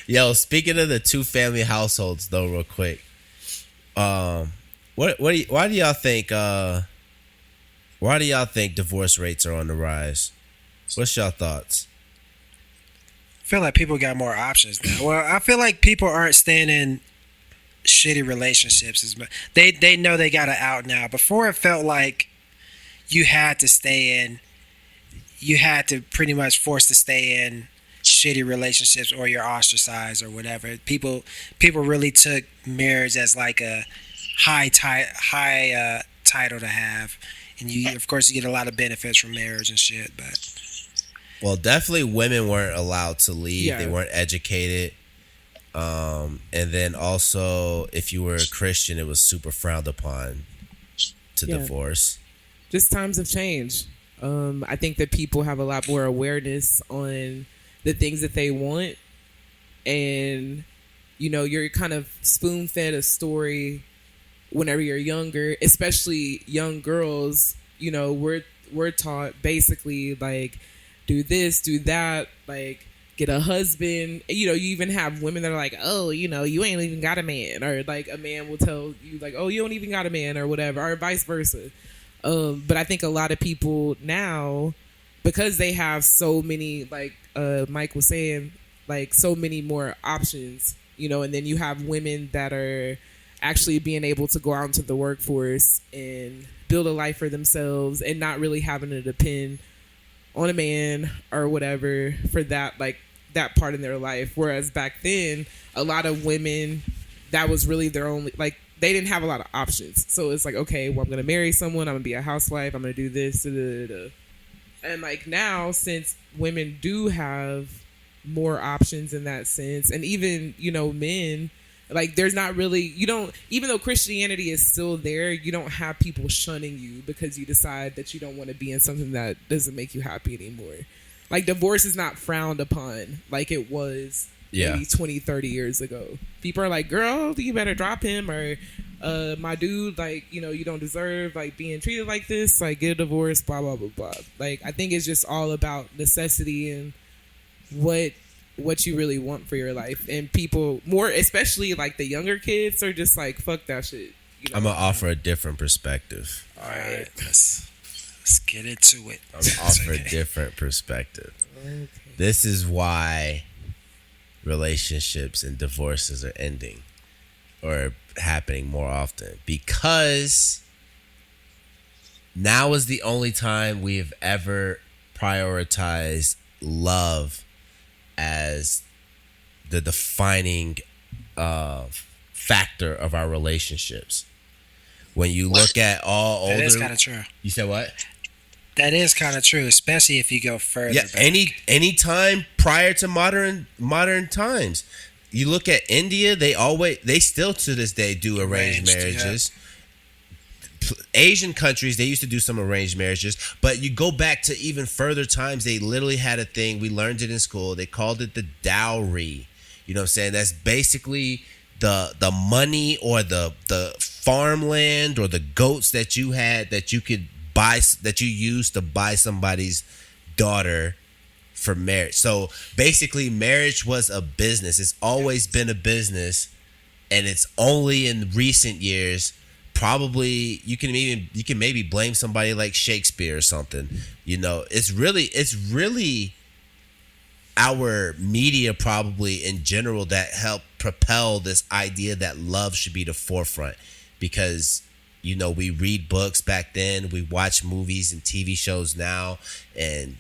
Yo, speaking of the two family households, though, real quick, why do y'all think divorce rates are on the rise? What's y'all thoughts? I feel like people got more options now. Well, I feel like people aren't staying in shitty relationships as much. They know they got to out now. Before it felt like you had to stay in. You had to pretty much force to stay in shitty relationships or you're ostracized or whatever. People really took marriage as like a high title to have, and you of course you get a lot of benefits from marriage and shit. But Well, definitely women weren't allowed to leave. They Yeah, weren't educated. And then also, if you were a Christian, it was super frowned upon to yeah. divorce. Just times have changed. I think that people have a lot more awareness on the things that they want, and you're kind of spoon fed a story whenever you're younger, especially young girls. We're taught basically like do this, do that, like get a husband. You even have women that are like, oh, you ain't even got a man, or like a man will tell you like, oh, you don't even got a man, or whatever, or vice versa. But I think a lot of people now, because they have so many, like Mike was saying, like so many more options, and then you have women that are actually being able to go out into the workforce and build a life for themselves and not really having to depend on a man or whatever for that, like that part in their life. Whereas back then, a lot of women, that was really their only, like they didn't have a lot of options. So it's like, okay, well, I'm gonna marry someone, I'm gonna be a housewife, I'm gonna do this, da, da, da, da. And like now, since women do have more options in that sense, and even men, like there's not really, you don't, even though Christianity is still there, you don't have people shunning you because you decide that you don't want to be in something that doesn't make you happy anymore. Like divorce is not frowned upon like it was Yeah. maybe 20, 30 years ago. People are like, girl, you better drop him, or my dude, like, you don't deserve like being treated like this, like get a divorce, blah blah blah blah. Like I think it's just all about necessity and what you really want for your life. And people more, especially like the younger kids, are just like, fuck that shit. I'm gonna offer a different perspective. all right, let's get into it. I'm gonna offer a different perspective. Okay. This is why relationships and divorces are ending or happening more often, because now is the only time we have ever prioritized love as the defining factor of our relationships. When you look at all That older, is kind of true. you said what? That is kind of true, especially if you go further Yeah, back. any time prior to modern times. You look at India, they still to this day do arranged Arranged, marriages. Asian countries, they used to do some arranged marriages, but you go back to even further times, they literally had a thing. We learned it in school. They called it the dowry. You know what I'm saying? That's basically the money or the farmland or the goats that you had that you could buy, that you used to buy somebody's daughter for marriage. So basically, marriage was a business. It's always been a business, and it's only in recent years. Probably you can maybe blame somebody like Shakespeare or something. It's really our media probably in general that helped propel this idea that love should be the forefront, because we read books back then, we watch movies and TV shows now, and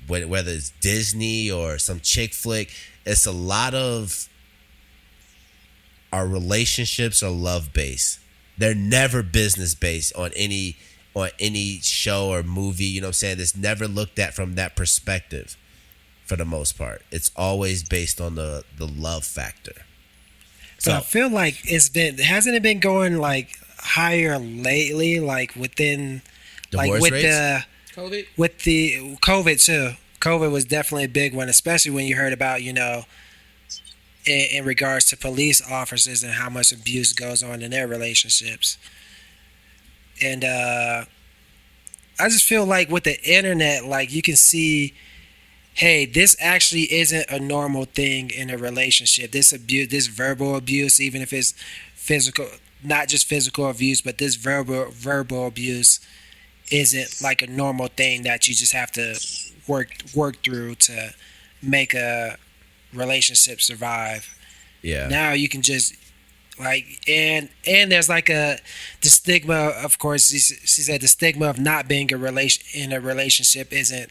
whether it's Disney or some chick flick, it's a lot of our relationships are love based. They're never business based on any show or movie. You know what I'm saying? It's never looked at from that perspective for the most part. It's always based on the love factor. So I So feel like hasn't it been going like higher lately, like within, like divorce with rates? COVID. the COVID too. COVID was definitely a big one, especially when you heard about, in regards to police officers and how much abuse goes on in their relationships. And I just feel like with the internet, like you can see hey, this actually isn't a normal thing in a relationship. This abuse, this verbal abuse, even if it's physical, not just physical abuse, but this verbal abuse isn't like a normal thing that you just have to work through to make a relationship survive. Yeah. Now you can just like and there's like the stigma, of course. She said the stigma of not being in a relationship isn't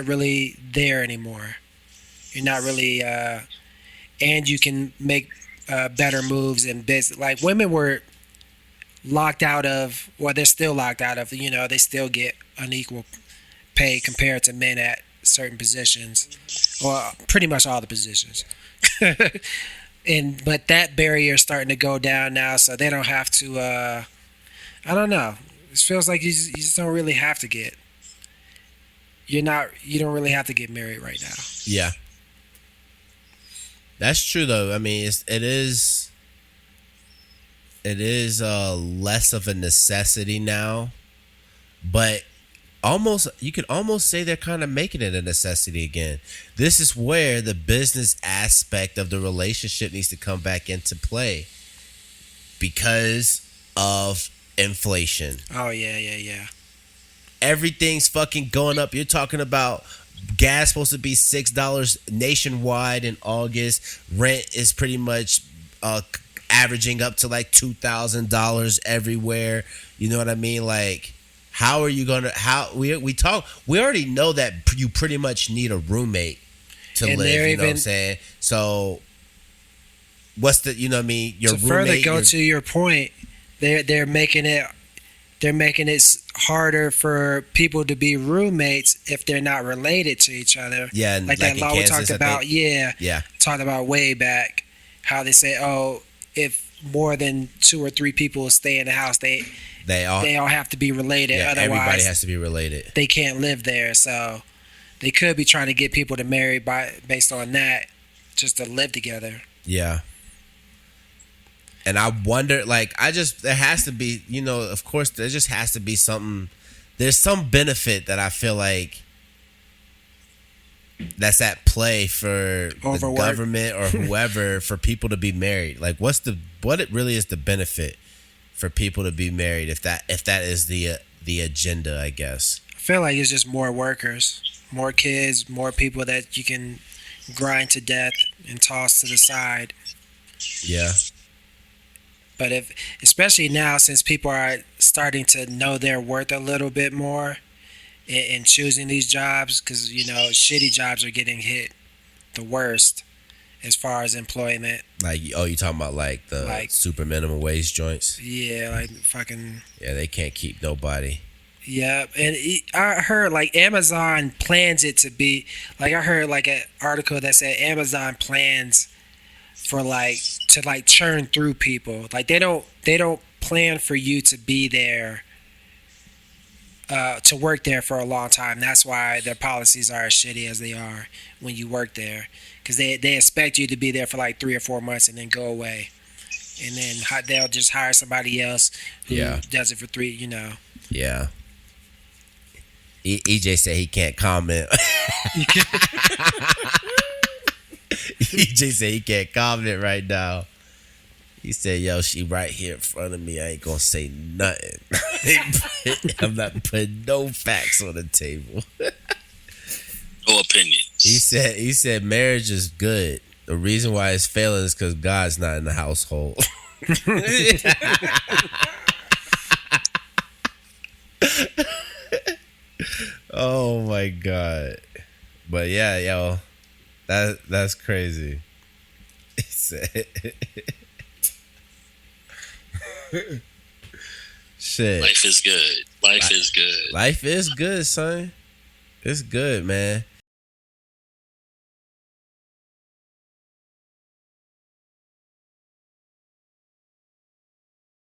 really there anymore. You're not really and you can make better moves in business. Like women were locked out of, well, they're still locked out of. They still get unequal pay compared to men at certain positions, or pretty much all the positions. But that barrier is starting to go down now, so they don't have to. I don't know. It feels like you just don't really have to get. You don't really have to get married right now. Yeah. That's true though. I mean, it is less of a necessity now, but you could almost say they're kind of making it a necessity again. This is where the business aspect of the relationship needs to come back into play because of inflation. Oh yeah. Everything's fucking going up. You're talking about gas supposed to be $6 nationwide in August. Rent is pretty much averaging up to like $2,000 everywhere. You know what I mean? Like, how are you gonna? We already know that you pretty much need a roommate to live. You know what I'm saying? So, what's the? You know what I mean? Your to roommate. Further go to your point, they're making it harder for people to be roommates if they're not related to each other. Yeah, like that law we talked about. Yeah, talked about way back. How they say, oh, if more than 2 or 3 people stay in the house, they all have to be related. Yeah, otherwise, everybody has to be related. They can't live there. So they could be trying to get people to marry based on that, just to live together. Yeah. And I wonder, like, there has to be, of course, there just has to be something. There's some benefit that I feel like that's at play for the government or whoever for people to be married. Like, what it really is the benefit for people to be married if that is the agenda, I guess. I feel like it's just more workers, more kids, more people that you can grind to death and toss to the side. Yeah. But especially now, since people are starting to know their worth a little bit more in choosing these jobs, because shitty jobs are getting hit the worst as far as employment. Like, oh, you talking about like the super minimum wage joints? Yeah, like fucking. Yeah, they can't keep nobody. Yeah, and I heard like Amazon plans it to be like, I heard like an article that said Amazon plans for to churn through people. Like they don't plan for you to be there to work there for a long time. That's why their policies are as shitty as they are when you work there, because they expect you to be there for like 3 or 4 months and then go away, and then they'll just hire somebody else who does it for 3. Yeah. EJ said he can't comment. EJ said he can't comment right now. He said, yo, she right here in front of me. I ain't gonna say nothing. I'm not putting no facts on the table. No opinions. He said marriage is good. The reason why it's failing is because God's not in the household. Oh my God. But yeah, yo, that's crazy. He said shit. Life is good. Life is good. Life is good, son. It's good, man.